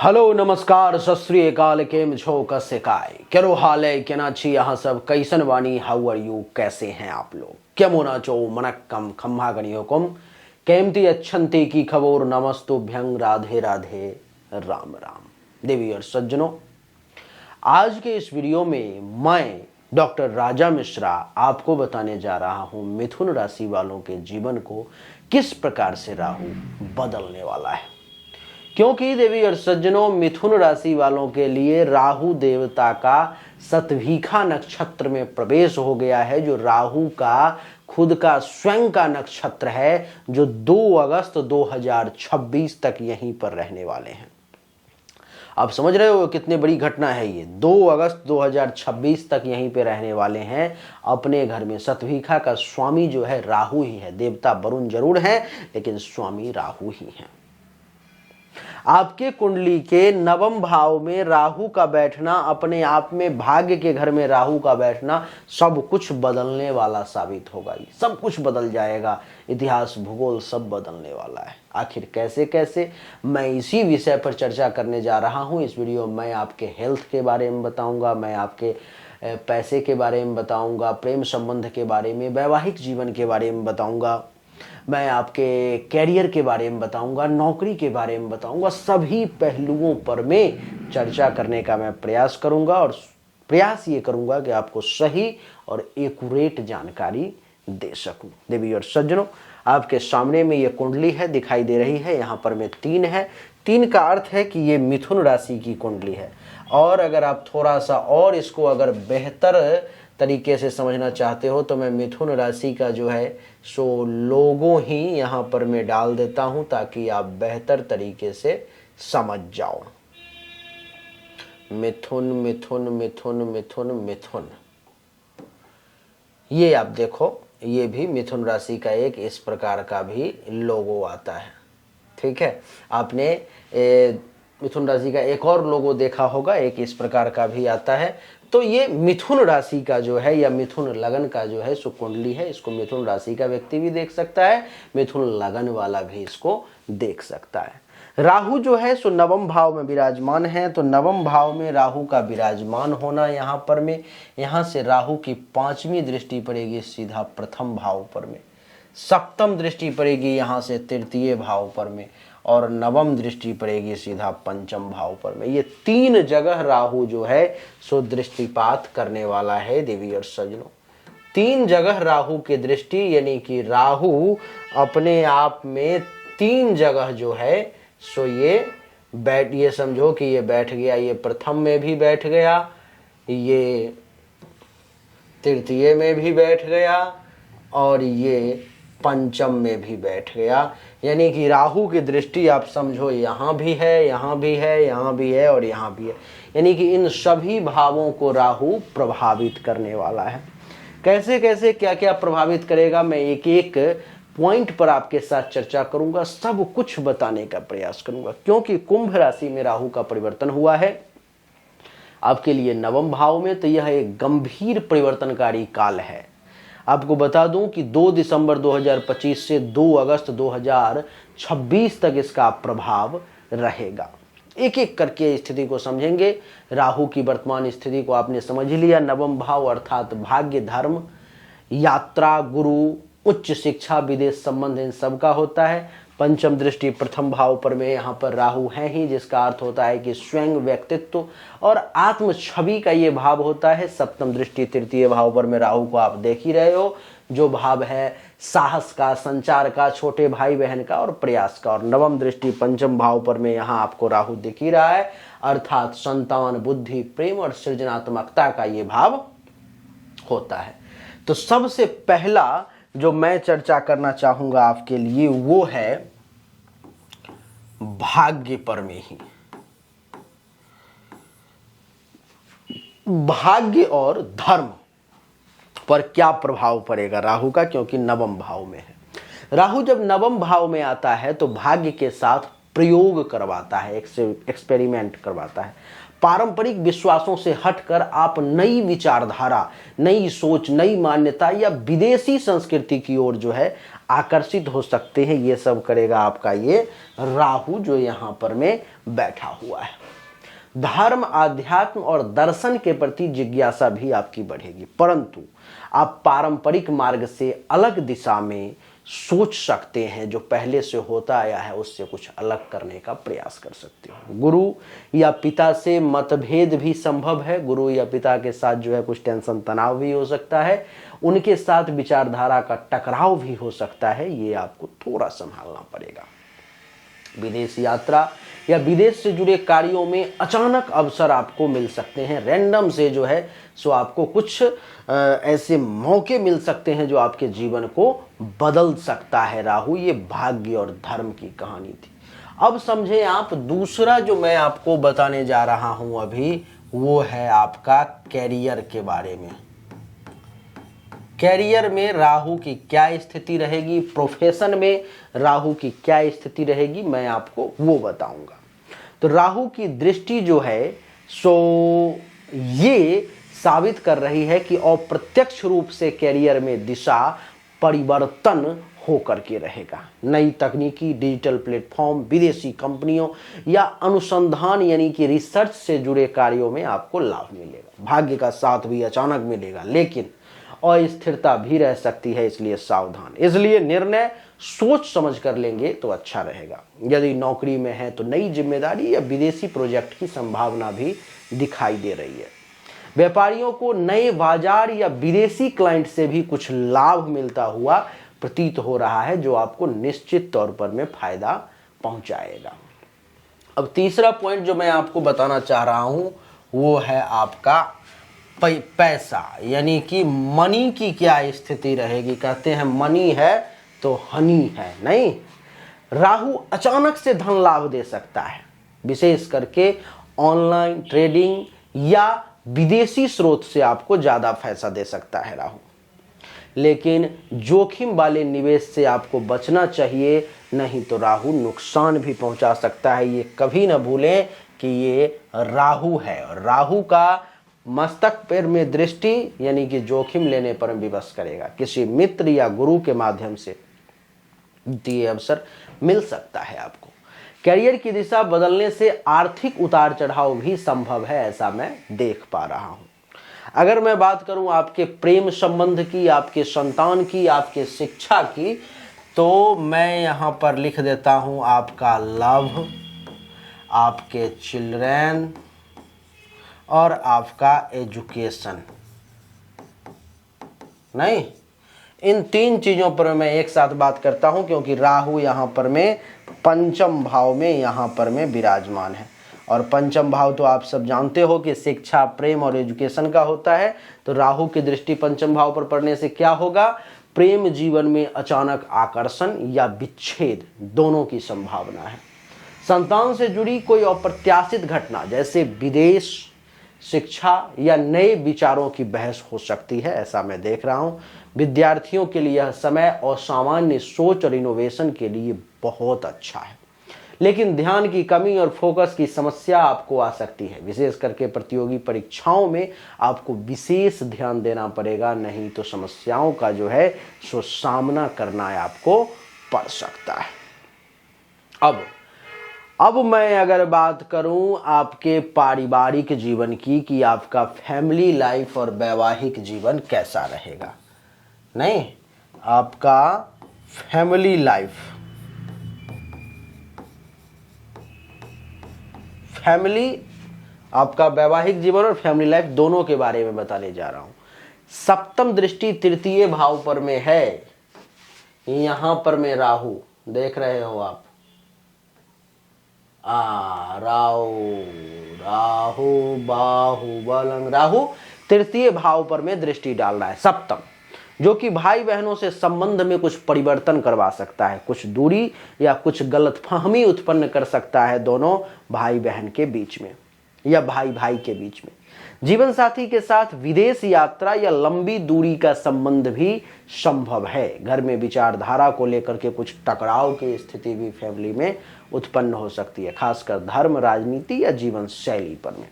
Hello नमस्कार सत श्री अकाल केम छो कसे काय केरो हाल है केना छी यहाँ सब कैसन वानी हाउ आर यू कैसे हैं आप लोग केमो नाचो मनक्कम खम्हा गणी हुकुम केमती अच्छंती की खबोर नमस्तुभ्यं राधे राधे राम राम देवी और सज्जनों। आज के इस वीडियो में मैं डॉक्टर राजा मिश्रा आपको बताने जा रहा हूं मिथुन राशि वालों के जीवन को किस प्रकार से राहु बदलने वाला है, क्योंकि देवी और सज्जनों मिथुन राशि वालों के लिए राहु देवता का सतभिखा नक्षत्र में प्रवेश हो गया है, जो राहु का खुद का स्वयं का नक्षत्र है, जो 2 अगस्त 2026 तक यहीं पर रहने वाले हैं। आप समझ रहे हो कितनी बड़ी घटना है ये। 2 अगस्त 2026 तक यहीं पे रहने वाले हैं अपने घर में। सतभिखा का स्वामी जो है राहु ही है, देवता वरुण जरूर है लेकिन स्वामी राहु ही है। आपके कुंडली के नवम भाव में राहु का बैठना, अपने आप में भाग्य के घर में राहु का बैठना सब कुछ बदलने वाला साबित होगा। सब कुछ बदल जाएगा, इतिहास भूगोल सब बदलने वाला है। आखिर कैसे कैसे, मैं इसी विषय पर चर्चा करने जा रहा हूं। इस वीडियो में मैं आपके हेल्थ के बारे में बताऊंगा, मैं आपके पैसे के बारे में बताऊंगा, प्रेम संबंध के बारे में, वैवाहिक जीवन के बारे में बताऊंगा, मैं आपके कैरियर के बारे में बताऊंगा, नौकरी के बारे में बताऊंगा। सभी पहलुओं पर मैं चर्चा करने का मैं प्रयास करूंगा और प्रयास ये करूंगा कि आपको सही और एक्यूरेट जानकारी दे सकूं। देवी और सज्जनों, आपके सामने में ये कुंडली है, दिखाई दे रही है। यहाँ पर में 3 है। 3 का अर्थ है कि ये मिथुन राशि की कुंडली है। और अगर आप थोड़ा सा और इसको अगर बेहतर तरीके से समझना चाहते हो तो मैं मिथुन राशि का जो है सो लोगो ही यहाँ पर मैं डाल देता हूँ ताकि आप बेहतर तरीके से समझ जाओ। मिथुन मिथुन मिथुन मिथुन मिथुन, ये आप देखो, ये भी मिथुन राशि का एक इस प्रकार का भी लोगो आता है। ठीक है, आपने मिथुन राशि का एक और लोगो देखा होगा, एक इस प्रकार का भी आता है। तो ये मिथुन राशि का जो है या मिथुन लगन का जो है सो कुंडली है। इसको मिथुन राशि का व्यक्ति भी देख सकता है, मिथुन लगन वाला भी इसको देख सकता है। राहु जो है सो नवम भाव में विराजमान है। तो नवम भाव में राहु का विराजमान होना, यहाँ पर में यहाँ से राहु की 5वीं दृष्टि पड़ेगी सीधा प्रथम भाव पर में, 7म दृष्टि पड़ेगी यहाँ से 3य भाव पर में, और 9म दृष्टि पड़ेगी सीधा 5म भाव पर में। ये 3 जगह राहु जो है सो दृष्टिपात करने वाला है देवी और सज्जनों। 3 जगह राहु की दृष्टि, यानी कि राहु अपने आप में 3 जगह जो है सो ये समझो कि ये बैठ गया, ये प्रथम में भी बैठ गया, ये 3य में भी बैठ गया और ये 5म में भी बैठ गया। यानी कि राहु की दृष्टि आप समझो यहाँ भी है, यहाँ भी है, यहाँ भी है और यहाँ भी है। यानी कि इन सभी भावों को राहु प्रभावित करने वाला है। कैसे कैसे क्या क्या प्रभावित करेगा, मैं एक एक पॉइंट पर आपके साथ चर्चा करूंगा, सब कुछ बताने का प्रयास करूंगा। क्योंकि कुंभ राशि में राहु का परिवर्तन हुआ है आपके लिए नवम भाव में, तो यह एक गंभीर परिवर्तनकारी काल है। आपको बता दूं कि 2 दिसंबर 2025 से 2 अगस्त 2026 तक इसका प्रभाव रहेगा। एक एक करके स्थिति को समझेंगे। राहु की वर्तमान स्थिति को आपने समझ लिया। नवम भाव अर्थात भाग्य, धर्म, यात्रा, गुरु, उच्च शिक्षा, विदेश संबंध, इन सब का होता है। 5म दृष्टि प्रथम भाव पर में यहाँ पर राहु है ही, जिसका अर्थ होता है कि स्वयं व्यक्तित्व और आत्म छवि का ये भाव होता है। 7म दृष्टि 3य भाव पर में राहु को आप देख ही रहे हो, जो भाव है साहस का, संचार का, छोटे भाई बहन का और प्रयास का। और 9म दृष्टि 5म भाव पर में यहाँ आपको राहु दिख ही रहा है, अर्थात संतान, बुद्धि, प्रेम और सृजनात्मकता का ये भाव होता है। तो सबसे पहला जो मैं चर्चा करना चाहूंगा आपके लिए वो है भाग्य पर में ही। भाग्य और धर्म पर क्या प्रभाव पड़ेगा राहु का, क्योंकि नवम भाव में है। राहु जब नवम भाव में आता है तो भाग्य के साथ प्रयोग करवाता है, एक्सपेरिमेंट करवाता है। पारंपरिक विश्वासों से हटकर आप नई विचारधारा, नई सोच, नई मान्यता या विदेशी संस्कृति की ओर जो है आकर्षित हो सकते हैं, ये सब करेगा आपका ये राहु जो यहाँ पर में बैठा हुआ है। धर्म, आध्यात्म और दर्शन के प्रति जिज्ञासा भी आपकी बढ़ेगी, परंतु आप पारंपरिक मार्ग से अलग दिशा में सोच सकते हैं। जो पहले से होता आया है उससे कुछ अलग करने का प्रयास कर सकते हो। गुरु या पिता से मतभेद भी संभव है। गुरु या पिता के साथ जो है कुछ टेंशन तनाव भी हो सकता है, उनके साथ विचारधारा का टकराव भी हो सकता है, ये आपको थोड़ा संभालना पड़ेगा। विदेश यात्रा या विदेश से जुड़े कार्यों में अचानक अवसर आपको मिल सकते हैं। रैंडम से जो है सो आपको कुछ ऐसे मौके मिल सकते हैं जो आपके जीवन को बदल सकता है। राहु ये भाग्य और धर्म की कहानी थी। अब समझे आप, दूसरा जो मैं आपको बताने जा रहा हूं अभी, वो है आपका कैरियर के बारे में। कैरियर में राहु की क्या स्थिति रहेगी, प्रोफेशन में राहु की क्या स्थिति रहेगी, मैं आपको वो बताऊंगा। तो राहु की दृष्टि जो है सो ये साबित कर रही है कि अप्रत्यक्ष रूप से कैरियर में दिशा परिवर्तन होकर के रहेगा। नई तकनीकी, डिजिटल प्लेटफॉर्म, विदेशी कंपनियों या अनुसंधान यानी कि रिसर्च से जुड़े कार्यों में आपको लाभ मिलेगा। भाग्य का साथ भी अचानक मिलेगा, लेकिन अस्थिरता भी रह सकती है, इसलिए सावधान। इसलिए निर्णय सोच समझ कर लेंगे तो अच्छा रहेगा। यदि नौकरी में है तो नई जिम्मेदारी या विदेशी प्रोजेक्ट की संभावना भी दिखाई दे रही है। व्यापारियों को नए बाजार या विदेशी क्लाइंट से भी कुछ लाभ मिलता हुआ प्रतीत हो रहा है, जो आपको निश्चित तौर पर में फायदा पहुंचाएगा। अब तीसरा पॉइंट जो मैं आपको बताना चाह रहा हूं वो है आपका पैसा, यानी कि मनी की क्या स्थिति रहेगी। कहते हैं मनी है तो हनी है, नहीं। राहु अचानक से धन लाभ दे सकता है, विशेष करके ऑनलाइन ट्रेडिंग या विदेशी स्रोत से आपको ज्यादा पैसा दे सकता है राहु। लेकिन जोखिम वाले निवेश से आपको बचना चाहिए, नहीं तो राहु नुकसान भी पहुंचा सकता है। ये कभी ना भूलें कि ये राहु है, और राहु का मस्तक पैर में दृष्टि यानी कि जोखिम लेने पर विवश करेगा। किसी मित्र या गुरु के माध्यम से ये अवसर मिल सकता है आपको। करियर की दिशा बदलने से आर्थिक उतार चढ़ाव भी संभव है, ऐसा मैं देख पा रहा हूं। अगर मैं बात करूं आपके प्रेम संबंध की, आपके संतान की, आपके शिक्षा की, तो मैं यहां पर लिख देता हूं आपका लव, आपके चिल्ड्रन और आपका एजुकेशन। नहीं, इन तीन चीजों पर मैं एक साथ बात करता हूं, क्योंकि राहु यहां पर में पंचम भाव में यहां पर में विराजमान है। और पंचम भाव तो आप सब जानते हो कि शिक्षा, प्रेम और एजुकेशन का होता है। तो राहु की दृष्टि पंचम भाव पर पड़ने से क्या होगा, प्रेम जीवन में अचानक आकर्षण या विच्छेद दोनों की संभावना है। संतान से जुड़ी कोई अप्रत्याशित घटना जैसे विदेश, शिक्षा या नए विचारों की बहस हो सकती है, ऐसा मैं देख रहा हूं। विद्यार्थियों के लिए यह समय असामान्य सोच और इनोवेशन के लिए बहुत अच्छा है, लेकिन ध्यान की कमी और फोकस की समस्या आपको आ सकती है। विशेष करके प्रतियोगी परीक्षाओं में आपको विशेष ध्यान देना पड़ेगा, नहीं तो समस्याओं का जो है सो सामना करना आपको पड़ सकता है। अब मैं अगर बात करूं आपके पारिवारिक जीवन की, कि आपका फैमिली लाइफ और वैवाहिक जीवन कैसा रहेगा। नहीं, आपका फैमिली लाइफ, आपका वैवाहिक जीवन और फैमिली लाइफ दोनों के बारे में बताने जा रहा हूं। सप्तम दृष्टि तृतीय भाव पर में है, यहां पर में राहु देख रहे हो आप। राहु बाहुबलम, राहु तृतीय भाव पर में दृष्टि डाल रहा है, सप्तम, जो कि भाई बहनों से संबंध में कुछ परिवर्तन करवा सकता है, कुछ दूरी या कुछ गलतफहमी उत्पन्न कर सकता है दोनों भाई बहन के बीच में या भाई भाई के बीच में। जीवन साथी के साथ विदेश यात्रा या लंबी दूरी का संबंध भी संभव है। घर में विचारधारा को लेकर के कुछ टकराव की स्थिति भी फैमिली में उत्पन्न हो सकती है, खासकर धर्म, राजनीति या जीवन शैली पर में।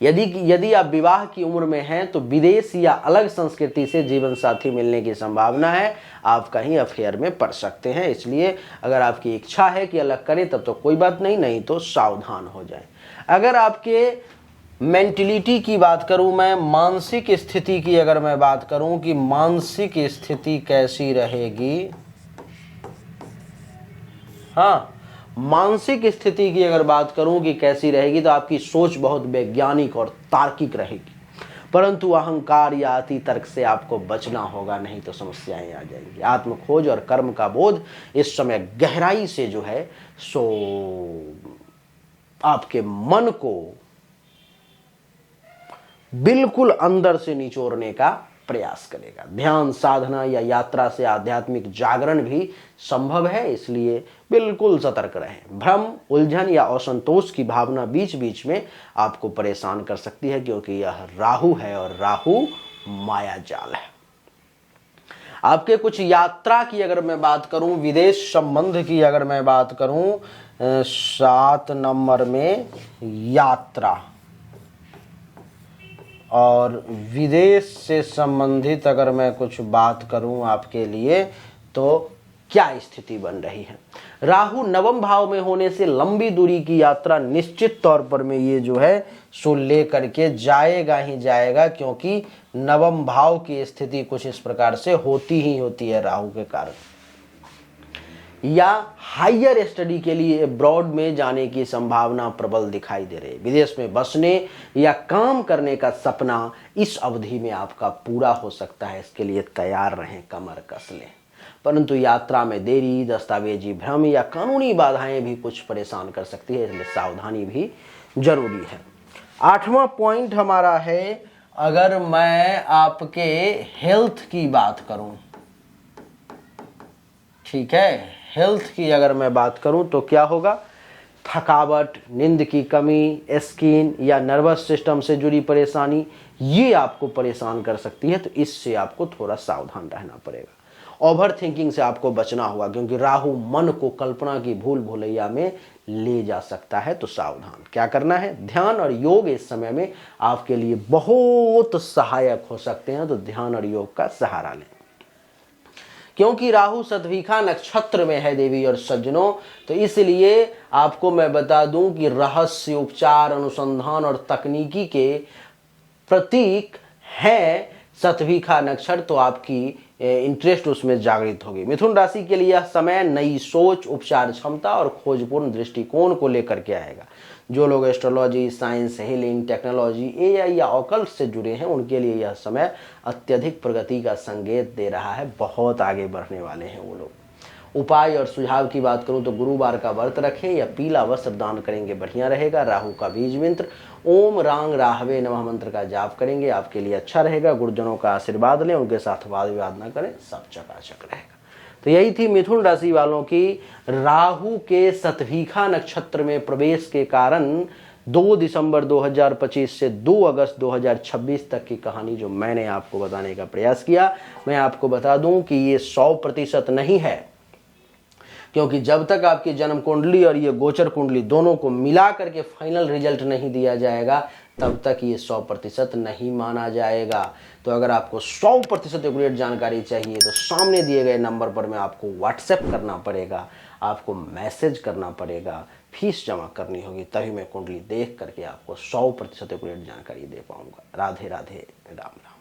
यदि यदि आप विवाह की उम्र में हैं तो विदेश या अलग संस्कृति से जीवन साथी मिलने की संभावना है, आप कहीं अफेयर में पड़ सकते हैं। इसलिए अगर आपकी इच्छा है कि अलग करें तब तो कोई बात नहीं, नहीं तो सावधान हो जाएं। अगर आपके मेंटलिटी की बात करूं मैं, मानसिक स्थिति की अगर मैं बात करूं कि मानसिक स्थिति कैसी रहेगी, हाँ मानसिक स्थिति की अगर बात करूं कि कैसी रहेगी, तो आपकी सोच बहुत वैज्ञानिक और तार्किक रहेगी, परंतु अहंकार या अति तर्क से आपको बचना होगा, नहीं तो समस्याएं आ जाएंगी। आत्मखोज और कर्म का बोध इस समय गहराई से जो है सो आपके मन को बिल्कुल अंदर से निचोड़ने का प्रयास करेगा। ध्यान साधना या यात्रा से आध्यात्मिक जागरण भी संभव है, इसलिए बिल्कुल सतर्क रहें। भ्रम, उलझन या असंतोष की भावना बीच बीच में आपको परेशान कर सकती है, क्योंकि यह राहु है और राहु माया जाल है। आपके कुछ यात्रा की अगर मैं बात करूं, विदेश संबंध की अगर मैं बात करूं, 7 नंबर में यात्रा और विदेश से संबंधित अगर मैं कुछ बात करूं आपके लिए, तो क्या स्थिति बन रही है। राहु नवम भाव में होने से लंबी दूरी की यात्रा निश्चित तौर पर में ये जो है सो ले करके जाएगा ही जाएगा, क्योंकि नवम भाव की स्थिति कुछ इस प्रकार से होती ही होती है राहु के कारण। या हायर स्टडी के लिए अब्रॉड में जाने की संभावना प्रबल दिखाई दे रही है। विदेश में बसने या काम करने का सपना इस अवधि में आपका पूरा हो सकता है, इसके लिए तैयार रहें, कमर कस लें। परंतु यात्रा में देरी, दस्तावेजी भ्रम या कानूनी बाधाएं भी कुछ परेशान कर सकती है, इसलिए सावधानी भी जरूरी है। 8वां पॉइंट हमारा है, अगर मैं आपके हेल्थ की बात करूं, ठीक है, हेल्थ की अगर मैं बात करूं तो क्या होगा, थकावट, नींद की कमी, स्किन या नर्वस सिस्टम से जुड़ी परेशानी, ये आपको परेशान कर सकती है, तो इससे आपको थोड़ा सावधान रहना पड़ेगा। ओवर थिंकिंग से आपको बचना होगा, क्योंकि राहु मन को कल्पना की भूल भुलैया में ले जा सकता है, तो सावधान। क्या करना है, ध्यान और योग इस समय में आपके लिए बहुत सहायक हो सकते हैं, तो ध्यान और योग का सहारा लें। क्योंकि राहु शतभिखा नक्षत्र में है देवी और सज्जनों, तो इसलिए आपको मैं बता दूं कि रहस्य, उपचार, अनुसंधान और तकनीकी के प्रतीक है शतभिखा नक्षत्र, तो आपकी इंटरेस्ट उसमें जागृत होगी। मिथुन राशि के लिए यह समय नई सोच, उपचार क्षमता और खोजपूर्ण दृष्टिकोण को लेकर के आएगा। जो लोग astrology, science, healing, technology, AI या ऑकल्ट से जुड़े हैं, उनके लिए यह समय अत्यधिक प्रगति का संकेत दे रहा है, बहुत आगे बढ़ने वाले हैं वो लोग। उपाय और सुझाव की बात करूं तो गुरुवार का व्रत रखें या पीला वस्त्र दान करेंगे, बढ़िया रहेगा। राहु का बीज मंत्र ओम रांग राहवे नमः मंत्र का जाप करेंगे, आपके लिए अच्छा रहेगा। गुरुजनों का आशीर्वाद लें, उनके साथ वाद विवाद न करें, सब चकाचक रहेगा। तो यही थी मिथुन राशि वालों की राहु के शतभिखा नक्षत्र में प्रवेश के कारण 2 दिसंबर 2025 से 2 अगस्त 2026 तक की कहानी जो मैंने आपको बताने का प्रयास किया। मैं आपको बता दूं कि ये 100% नहीं है, क्योंकि जब तक आपकी जन्म कुंडली और ये गोचर कुंडली दोनों को मिला करके फाइनल रिजल्ट नहीं दिया जाएगा, तब तक ये 100% नहीं माना जाएगा। तो अगर आपको 100% एक्यूरेट जानकारी चाहिए तो सामने दिए गए नंबर पर में आपको व्हाट्सएप करना पड़ेगा, आपको मैसेज करना पड़ेगा, फीस जमा करनी होगी, तभी मैं कुंडली देख करके आपको 100% एक्यूरेट जानकारी दे पाऊंगा। राधे राधे, राम राम।